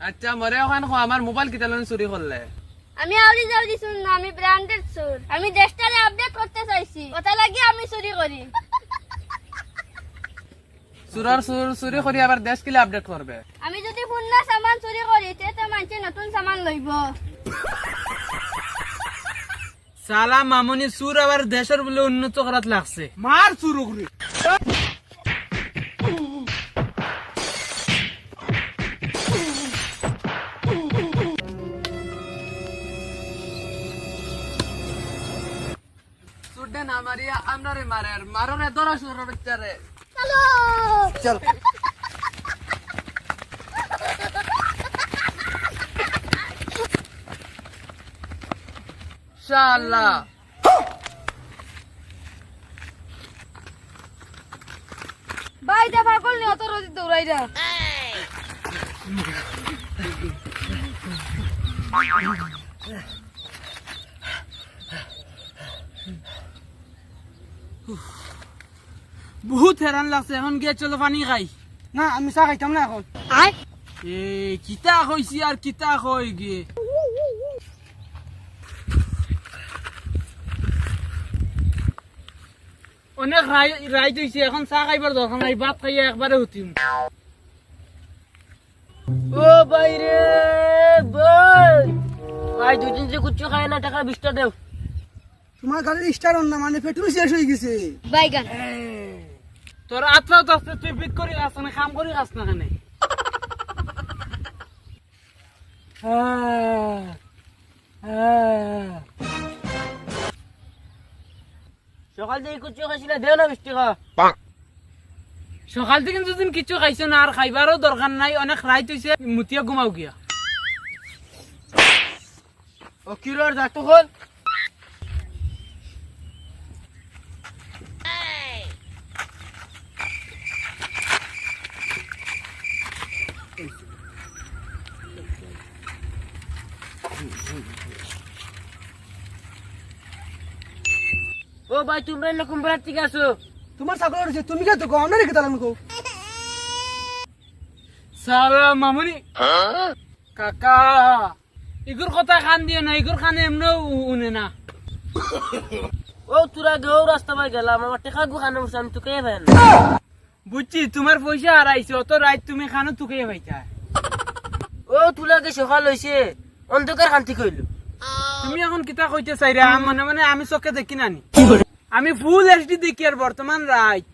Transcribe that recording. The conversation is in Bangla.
আচ্ছা মরে ওখানে আমার মোবাইল কিতা লন চুরি করলে? আমি আউরি যাও দিছুন না, আমি ব্র্যান্ডেড চোর। আমি দেশটারে আপডেট করতে চাইছি, কথা লাগি আমি চুরি করি। চুরার চুরি করি আবার দেশ কিলে আপডেট করবে? আমি যদি পুন্না সামান চুরি করি তে তো মানুষে নতুন সামান লইব। সালা মামুনি চুর আবার দেশের বলে উন্নত করাত লাগছে, মার চুর করে। চুরডে না মারিয়া আমরারে মারের মারনে ধরা শুরু বাচ্চারে। চলো চল শালা বাইটা পাগল নি অত রোজ দৌড়াইরা। বহুত হেরান লাগছে, এখন গিয়ে চলো পানি খাই। না আমি চা খাইতাম না এখন। এ কিতা কইছি আর কিতা কই গিয়ে। অনেক রাইত হইছে, এখন চা খাইবার দরকার নাই, ভাত খাইয়া একবারে হুতিম। ও ভাই রে ভাই দুদিন যে কুচ্ছু খায় না, টাকা 20টা দেও। তোমার গাড়ির স্টার অন না, মানে পেট্রোল শেষ হয়ে গেছে। বাইগান তোর আত্মাও তো তুই পিক করি খাস না, কাম করি খাস না কেনে? সকাল থেকে কুচ্ছু খাইছিলে, দেও না 20 টাকা। সকাল থেকে যদি কিছু খাইছো না আর খাইবারও দরকার নাই, অনেক রাইত হইছে, মুতিয়া ঘুমাও গিয়া। ও কিলোর ডাক্তার হল ও ভাই, তোমরা এরকম বেড়ার ঠিক আছো? তোমার ছাগল রয়েছে, তুমি কে তো আমরা রেখে তালাম কো। সালা মামুনি কাকা ইগুর কথা খান দিও না, ইগুর খানে এমন উনে না। ও তোরা গেও রাস্তা পাই গেলাম, আমার টেকা গু খানো বসে, আমি তোকে ভাই না। বুঝছি তোমার পয়সা হারাইছে, অত রাইত তুমি খানো তুকে ভাইতা। ও তুলাকে সকাল হয়েছে, অন্ধকার শান্তি কইল। তুমি এখন কিতা কইতে চাইরা? মানে আমি চোখে দেখি নানি, আমি ফুল এইচডি দেখি আর বর্তমান রাইত।